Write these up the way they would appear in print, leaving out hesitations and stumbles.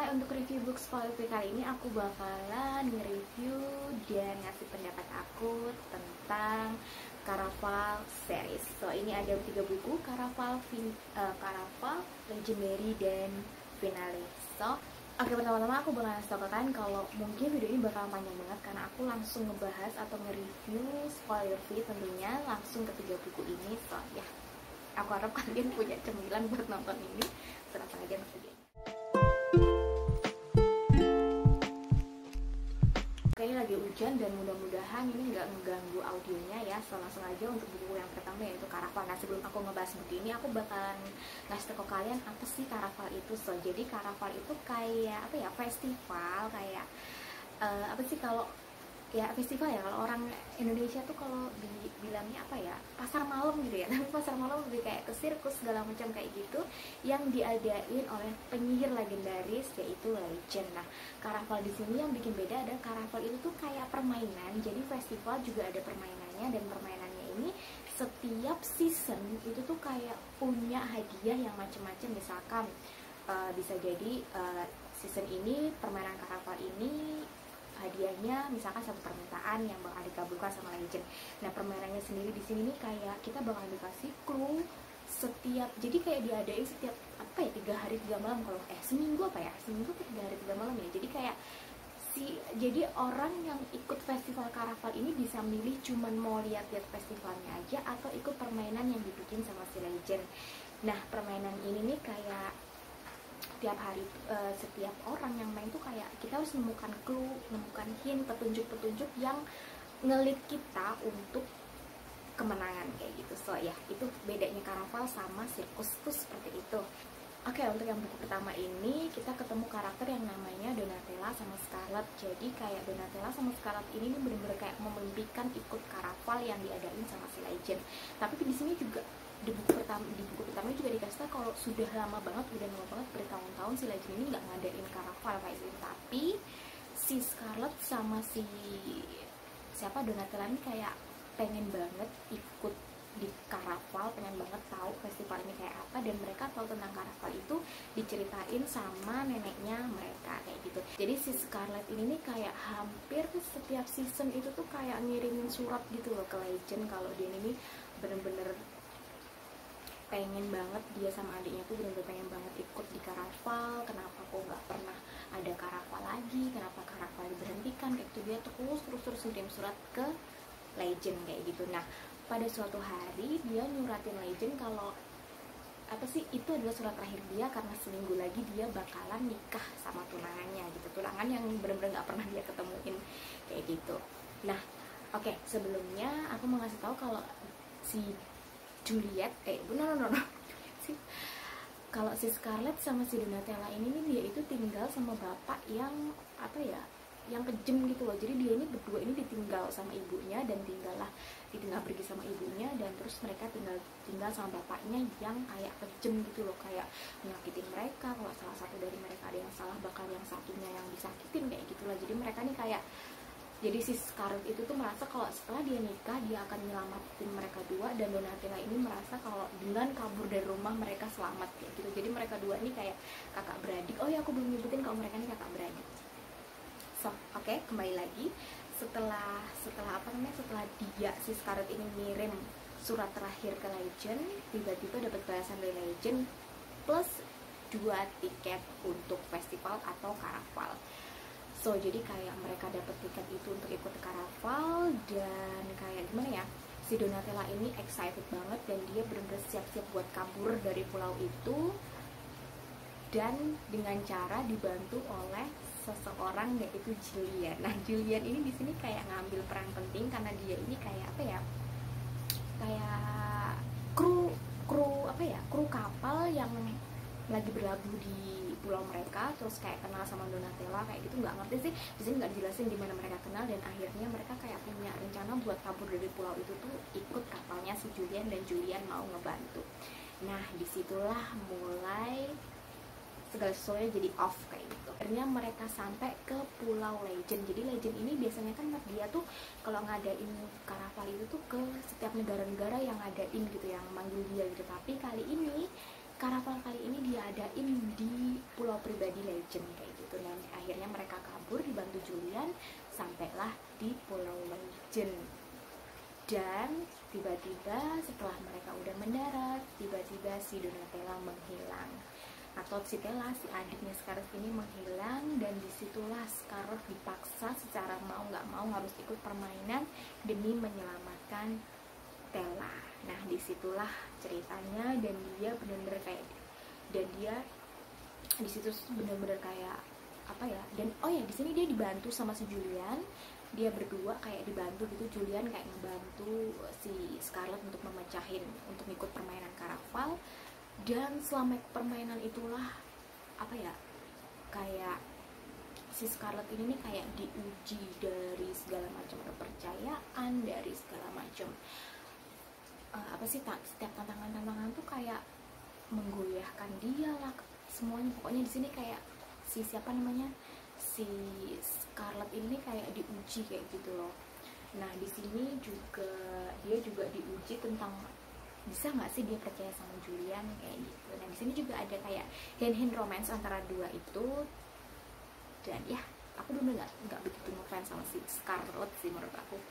Hai, untuk review book spoiler kali ini aku bakalan nge-review dan ngasih pendapat aku tentang Caraval series. So, ini ada 3 buku, Caraval, Legendary, dan Finale. So, oke, pertama-tama aku bakalan kasih tau kalian kalau mungkin video ini bakalan panjang banget karena aku langsung ngebahas atau nge-review spoiler free tentunya langsung ke 3 buku ini. So, ya, aku harap kalian punya cemilan buat nonton ini. Langsung aja masuk video. Ini lagi hujan dan mudah-mudahan ini nggak mengganggu audionya ya. So, langsung aja untuk buku yang pertama yaitu Caraval. Nah, sebelum aku ngebahas buku ini, aku bakalan ngasih tau ke kalian apa sih Caraval itu. So, jadi Caraval itu kayak apa ya, festival kayak apa sih kalau ya festival ya, kalau orang Indonesia tuh kalau dibilangnya apa ya, pasar malam gitu ya. Tapi pasar malam lebih kayak ke sirkus segala macam kayak gitu yang diadain oleh penyihir legendaris yaitu Legend. Nah, Caraval di sini yang bikin beda ada Caraval itu tuh kayak permainan. Jadi festival juga ada permainannya dan permainannya ini setiap season itu tuh kayak punya hadiah yang macam-macam. Misalkan bisa jadi season ini permainan Caraval ini hadiahnya misalkan satu permintaan yang bakal dikabulkan sama Legend. Nah, permainannya sendiri di sini nih kayak kita bakal dikasih clue setiap, jadi kayak diadain setiap apa ya, 3 hari 3 malam kalau seminggu apa ya, seminggu ke 3 hari 3 malam ya. Jadi kayak jadi orang yang ikut festival Caraval ini bisa milih cuman mau lihat-lihat festivalnya aja atau ikut permainan yang dibikin sama si Legend. Nah, permainan ini nih kayak tiap hari setiap orang yang main tuh kayak kita harus nemukan clue, nemukan hint, petunjuk-petunjuk yang ngelit kita untuk kemenangan kayak gitu. So ya, itu bedanya Caraval sama sirkus tuh seperti itu. Oke, untuk yang buku pertama ini kita ketemu karakter yang namanya Donatella sama Scarlet. Jadi kayak Donatella sama Scarlet ini bener-bener kayak memimpikan ikut Caraval yang diadain sama si Legend. Tapi di sini juga di buku pertama juga dikasih tau kalau udah lama banget bertahun-tahun si Legend ini nggak ngadain Caraval kayak gitu. Tapi si Scarlet sama si Donatella ini kayak pengen banget ikut di Caraval, pengen banget tahu festival ini kayak apa, dan mereka tahu tentang Caraval itu diceritain sama neneknya mereka kayak gitu. Jadi si Scarlet ini nih kayak hampir setiap season itu tuh kayak ngirimin surat gitu loh ke Legend kalau dia ini bener-bener pengen banget, dia sama adiknya tuh bener-bener pengen banget ikut di Caraval. Kenapa kok nggak pernah ada Caraval lagi, kenapa Caraval diberhentikan kayak gitu. Dia terus ngirim surat ke Legend kayak gitu. Nah, pada suatu hari dia nyuratin Legend kalau apa sih, itu adalah surat terakhir dia karena seminggu lagi dia bakalan nikah sama tunangannya gitu, tunangan yang bener-bener nggak pernah dia ketemuin kayak gitu. Nah, oke, sebelumnya aku mau ngasih tahu kalau si Juliet, kalau si Scarlet sama si Donatella ini nih, dia itu tinggal sama bapak yang apa ya, yang kejem gitu loh. Jadi dia ini berdua ini ditinggal sama ibunya dan ditinggal pergi sama ibunya, dan terus mereka tinggal sama bapaknya yang kayak kejem gitu loh, kayak nyakitin mereka. Kalau salah satu dari mereka ada yang salah, bakal yang satunya yang disakitin kayak gitulah. Jadi mereka nih kayak, jadi si Scarlet itu tuh merasa kalau setelah dia nikah dia akan nyelamatin mereka dua, dan Donatella ini merasa kalau dengan kabur dari rumah mereka selamat kayak gitu. Jadi mereka dua ini kayak kakak beradik. Oh ya, aku belum nyebutin kalau mereka ini kakak beradik. So, oke, kembali lagi setelah dia si Scarlet ini ngirim surat terakhir ke Legend, tiba-tiba dapat balasan dari Legend plus 2 tiket untuk festival atau Caraval. So, jadi kayak mereka dapat tiket itu untuk ikut Caraval, dan kayak gimana ya, si Donatella ini excited banget dan dia benar-benar siap-siap buat kabur dari pulau itu, dan dengan cara dibantu oleh seseorang yaitu Julian. Nah, Julian ini di sini kayak ngambil peran penting karena dia ini kayak apa ya, kayak kru kapal yang lagi berlabuh di pulau mereka, terus kayak kenal sama Donatella kayak gitu. Nggak ngerti sih, di sini nggak dijelasin gimana mereka kenal, dan akhirnya mereka kayak punya rencana buat kabur dari pulau itu tuh ikut kapalnya si Julian, dan Julian mau ngebantu. Nah, disitulah mulai segala sesuatunya jadi off kayak gitu. Akhirnya mereka sampai ke pulau Legend. Jadi Legend ini biasanya kan dia tuh kalau ngadain Caraval itu tuh ke setiap negara-negara yang ngadain gitu, yang manggil dia gitu. Tapi kali ini Caraval kali ini diadain di pulau pribadi Legend kayak gitu. Dan akhirnya mereka kabur dibantu Julian, sampailah di Pulau Legend. Dan tiba-tiba setelah mereka udah mendarat, tiba-tiba si Donatella menghilang, atau si Tella, si adiknya Scarlet ini menghilang. Dan disitulah Scarlet dipaksa secara mau nggak mau harus ikut permainan demi menyelamatkan Tella. Nah disitulah ceritanya, dan dia benar-benar kayak, dan dia di situ benar-benar kayak apa ya, dan oh ya di sini dia dibantu sama si Julian, dia berdua kayak dibantu gitu. Julian kayak ngebantu si Scarlet untuk memecahin, untuk ikut permainan Caraval. Dan selama permainan itulah apa ya, kayak si Scarlet ini nih kayak diuji dari segala macam kepercayaan, dari segala macam apa sih, setiap tantangan tuh kayak menggoyahkan dia lah semuanya. Pokoknya di sini kayak si siapa namanya, si Scarlet ini kayak diuji kayak gitu loh. Nah di sini juga dia juga diuji tentang bisa nggak sih dia percaya sama Julian kayak gitu. Nah di sini juga ada kayak hint romance antara dua itu. Dan ya aku dulu nggak begitu ngefans sama si Scarlet sih menurut aku.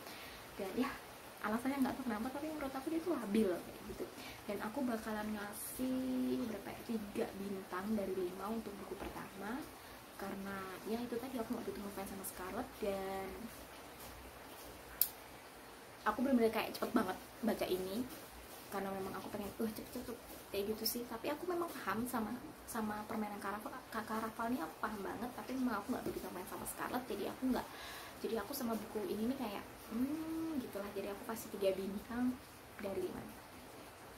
Dan ya alasannya nggak tahu kenapa, tapi menurut aku dia tuh labil kayak gitu. Dan aku bakalan ngasih berapa ya, 3 bintang dari 5 untuk buku pertama, karena ya itu tadi aku nggak begitu ngefans sama Scarlet. Dan aku bener-bener kayak cepet banget baca ini, karena memang aku pengen cepet-cepet kayak gitu sih. Tapi aku memang paham sama permainan Caraval ini, aku paham banget, tapi memang aku nggak begitu main sama Scarlet. Jadi aku sama buku ini nih kayak gitulah. Jadi aku kasih 3 bintang dari 5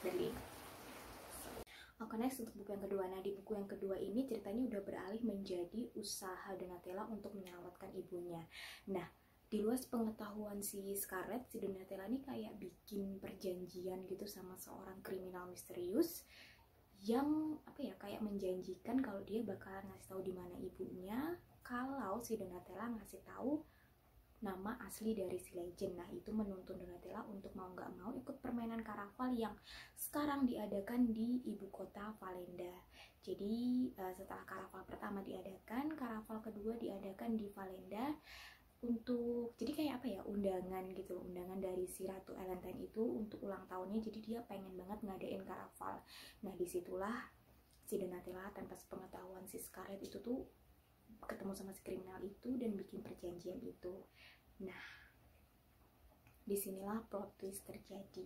dari 5. Oke, next untuk buku yang kedua. Nah di buku yang kedua ini ceritanya udah beralih menjadi usaha Donatella untuk menyelamatkan ibunya. Nah di luar pengetahuan si Scarlet, si Donatella ini kayak bikin perjanjian gitu sama seorang kriminal misterius yang apa ya, kayak menjanjikan kalau dia bakalan ngasih tahu di mana ibunya kalau si Donatella ngasih tahu nama asli dari si Legend. Nah itu menuntun Donatella untuk mau nggak mau ikut permainan Caraval yang sekarang diadakan di ibu kota Valenda. Jadi setelah Caraval pertama diadakan, Caraval kedua diadakan di Valenda untuk, jadi kayak apa ya, undangan gitu, undangan dari si Ratu Elentine itu untuk ulang tahunnya. Jadi dia pengen banget ngadain Caraval. Nah disitulah si Donatella tanpa sepengetahuan si Scarlet itu tuh ketemu sama si kriminal itu dan bikin perjanjian itu. Nah disinilah plot twist terjadi.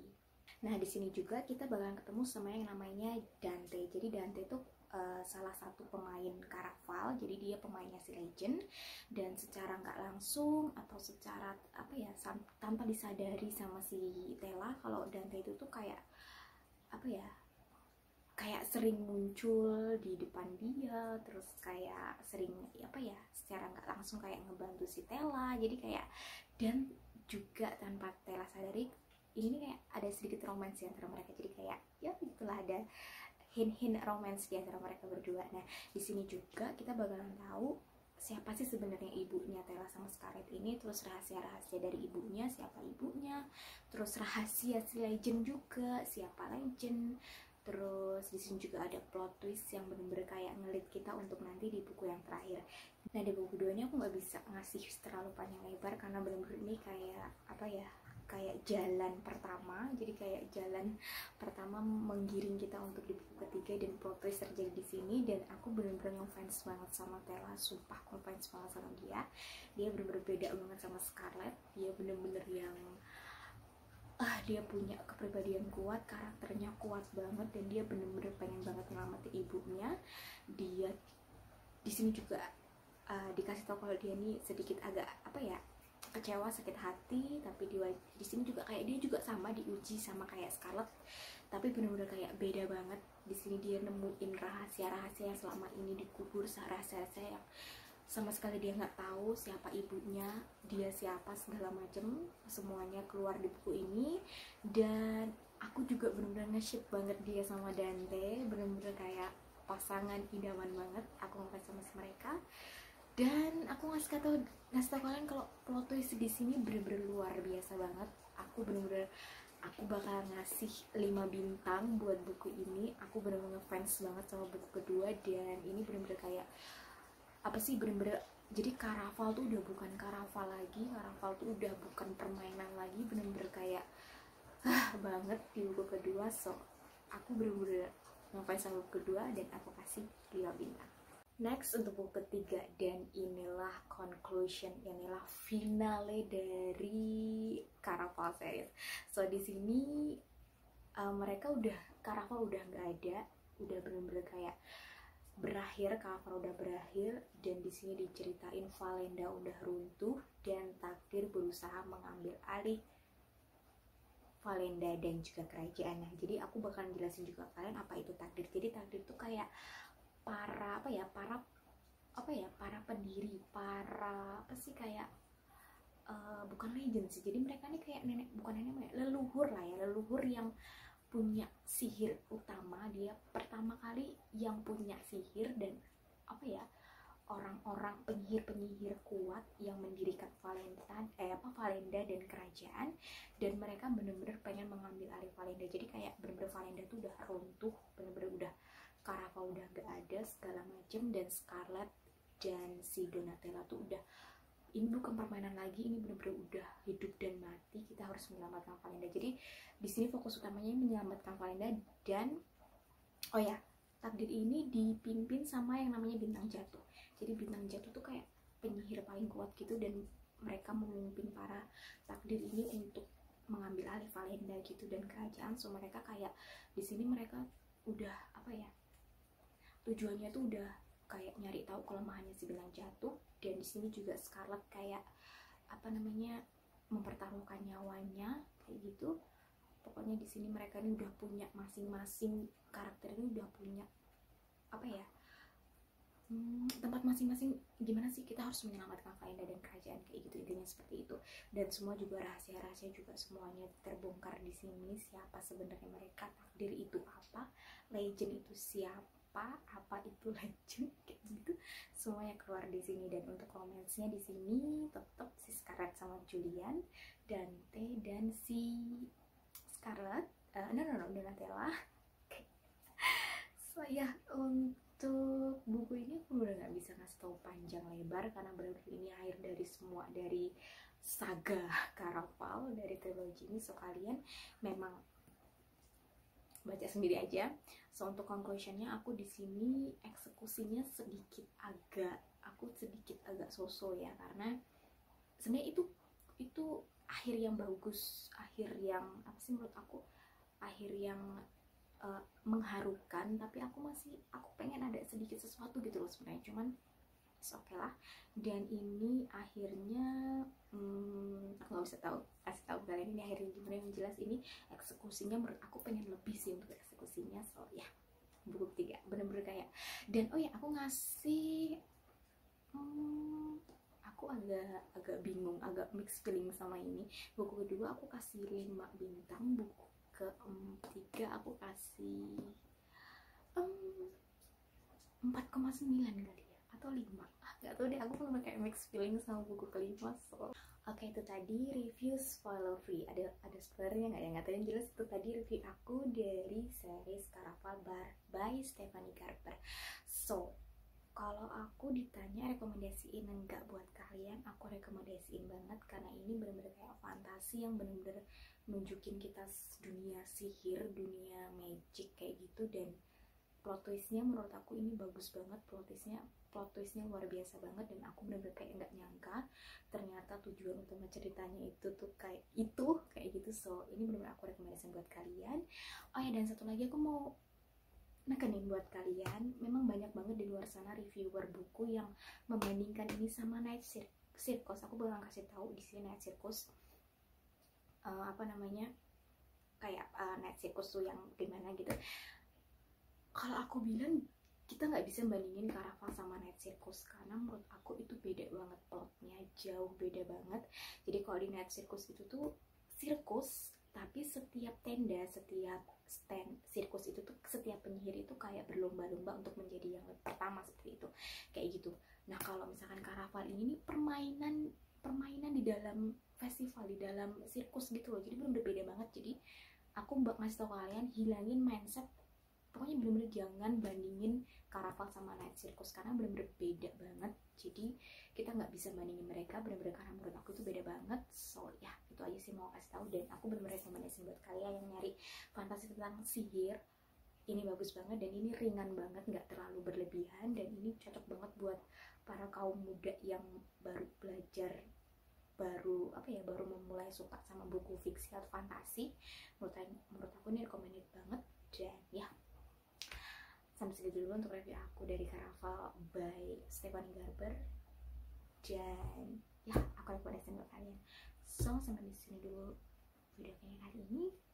Nah di sini juga kita bakalan ketemu sama yang namanya Dante. Jadi Dante tuh salah satu pemain Caraval, jadi dia pemainnya si Legend. Dan secara nggak langsung atau secara apa ya, tanpa disadari sama si Tella, kalau Dante itu tuh kayak apa ya, kayak sering muncul di depan dia, terus kayak sering apa ya, secara nggak langsung kayak ngebantu si Tella. Jadi kayak, dan juga tanpa Tella sadari ini kayak ada sedikit romance di antara mereka. Jadi kayak ya itulah, ada hint romance di antara mereka berdua. Nah di sini juga kita bakalan tahu siapa sih sebenarnya ibunya Tella sama Scarlet ini, terus rahasia-rahasia dari ibunya, siapa ibunya, terus rahasia si Legend juga, siapa Legend. Terus di sini juga ada plot twist yang bener-bener kayak ngelit kita untuk nanti di buku yang terakhir. Nah di buku keduanya aku nggak bisa ngasih terlalu panjang lebar karena bener-bener ini kayak apa ya, kayak jalan pertama. Jadi kayak jalan pertama menggiring kita untuk di buku ketiga, dan plot twist terjadi di sini. Dan aku bener-bener ngefans banget sama Tella, sumpah aku ngefans banget sama dia. Dia bener-bener beda banget sama Scarlet. Dia bener-bener yang dia punya kepribadian kuat, karakternya kuat banget, dan dia bener-bener pengen banget nyelamatin ibunya. Dia di sini juga dikasih tahu kalau dia nih sedikit agak apa ya, kecewa, sakit hati. Tapi di sini juga kayak dia juga sama diuji sama kayak Scarlet, tapi bener-bener kayak beda banget. Di sini dia nemuin rahasia-rahasia yang selama ini dikubur, rahasia-rahasia yang sama sekali dia nggak tahu siapa ibunya, dia siapa, segala macem semuanya keluar di buku ini. Dan aku juga bener-bener nge-ship banget dia sama Dante, bener-bener kayak pasangan idaman banget. Aku ngefans sama mereka. Dan aku ngasih tau kalian kalau plot twist di sini bener-bener luar biasa banget. Aku bakal ngasih 5 bintang buat buku ini. Aku bener-bener ngefans banget sama buku kedua, dan ini bener-bener kayak apa apa sih, bener-bener jadi karaval tuh udah bukan karaval lagi, karaval tuh udah bukan permainan lagi, bener-bener kayak banget di buku kedua. So aku bener-bener ngefans sama buku kedua dan aku kasih 5 bintang. Next untuk buku ketiga, dan inilah conclusion, inilah finale dari Caraval series. So di sini mereka udah, Caraval udah nggak ada, udah bener-bener kayak berakhir, Caraval udah berakhir, dan di sini diceritain Valenda udah runtuh dan takdir berusaha mengambil alih Valenda dan juga kerajaannya. Jadi aku bakalan jelasin juga kalian apa itu takdir. Jadi takdir itu kayak para para pendiri, para apa sih, kayak bukan legend sih, jadi mereka nih kayak nenek, bukan nenek, leluhur lah ya, leluhur yang punya sihir utama. Dia pertama kali yang punya sihir dan orang-orang penyihir kuat yang mendirikan Valenda dan kerajaan, dan mereka bener-bener pengen mengambil alih Valenda. Jadi kayak bener-bener Valenda tuh udah runtuh, bener-bener udah Caraval udah gak ada segala macem, dan Scarlet dan si Donatella tuh udah, ini bukan permainan lagi, ini bener-bener udah hidup dan mati, kita harus menyelamatkan Valenda. Jadi di sini fokus utamanya menyelamatkan Valenda. Dan oh ya, takdir ini dipimpin sama yang namanya Bintang Jatuh. Jadi Bintang Jatuh tuh kayak penyihir paling kuat gitu, dan mereka memimpin para takdir ini untuk mengambil alih Valenda gitu dan kerajaan. So mereka kayak di sini mereka udah tujuannya tuh udah kayak nyari tahu kelemahannya si Bintang Jatuh. Dan di sini juga Scarlet kayak mempertaruhkan nyawanya kayak gitu. Pokoknya di sini mereka ini udah punya masing-masing karakter, ini udah punya tempat masing-masing, gimana sih kita harus menyelamatkan Valenda dan kerajaan, kayak gitu, intinya seperti itu. Dan semua juga rahasia-rahasia juga semuanya terbongkar di sini. Siapa sebenarnya mereka, takdir itu apa, legend itu siapa, apa itu legend, kayak gitu, semuanya keluar di sini. Dan untuk romansnya di sini tetap si Scarlet sama Julian, Dante dan si Scarlet, Donatella. So ya, untuk buku ini aku udah nggak bisa ngasih tahu panjang lebar karena benar-benar ini akhir dari semua dari saga Caraval dari trilogi ini. So kalian memang baca sendiri aja. So untuk conclusionnya, aku di sini eksekusinya sedikit agak so-so ya, karena sebenarnya itu akhir yang bagus, akhir yang menurut aku akhir yang mengharukan, tapi aku pengen ada sedikit sesuatu gitu loh sebenarnya, cuman oke lah. Dan ini akhirnya aku nggak bisa kasih tahu kalian ini akhirnya gimana. Yang jelas ini eksekusinya menurut aku pengen lebih sih untuk eksekusinya. So ya, buku ketiga bener-bener kayak, dan oh ya aku ngasih aku agak bingung, agak mixed feeling sama ini. Buku kedua aku kasih 5 bintang, buku ketiga aku kasih 4,9 kali ya, atau 5, gak tau deh, aku pernah kayak mixed feeling sama buku kelima. So oke, itu tadi review spoiler free, ada spoilernya nggak tahu. Yang jelas itu tadi review aku dari series Caraval by Stephanie Garber. So kalau aku ditanya rekomendasiin enggak buat kalian, aku rekomendasiin banget, karena ini bener-bener kayak fantasi yang bener-bener nunjukin kita dunia sihir, dunia magic kayak gitu. Dan plot twistnya menurut aku ini bagus banget, plot twistnya luar biasa banget, dan aku bener-bener kayak nggak nyangka ternyata tujuan utama ceritanya itu tuh kayak gitu. So ini bener-bener aku rekomendasiin buat kalian. Oh ya, dan satu lagi aku mau nekenin buat kalian, memang banyak banget di luar sana reviewer buku yang membandingkan ini sama Night Circus. Aku bakal kasih tahu di sini Night Circus kayak Night Circus tuh yang gimana gitu. Kalau aku bilang kita nggak bisa bandingin Caraval sama Night Circus, karena menurut aku itu beda banget, plotnya jauh beda banget. Jadi kalau di Night Circus itu tuh sirkus, tapi setiap tenda, setiap stand sirkus itu tuh, setiap penyihir itu kayak berlomba-lomba untuk menjadi yang pertama, seperti itu, kayak gitu. Nah kalau misalkan Caraval ini nih permainan di dalam festival, di dalam sirkus gitu loh, jadi bener-bener beda banget. Jadi aku ngasih tau kalian, hilangin mindset, pokoknya bener-bener jangan bandingin Caraval sama Night Circus, karena bener-bener beda banget. jadi kita nggak bisa bandingin mereka bener-bener karena menurut aku itu beda banget. So ya itu aja sih mau kasih tahu, dan aku bener-bener rekomendasi buat kalian yang nyari fantasi tentang sihir. Ini bagus banget dan ini ringan banget, nggak terlalu berlebihan, dan ini cocok banget buat para kaum muda yang baru belajar, baru memulai suka sama buku fiksi atau fantasi. Menurut aku ini recommended banget. Dan ya sampai segitu dulu untuk review aku dari Caraval by Stephanie Garber, dan ya aku rekomendasiin buat kalian. So sampai di sini dulu video kali ini.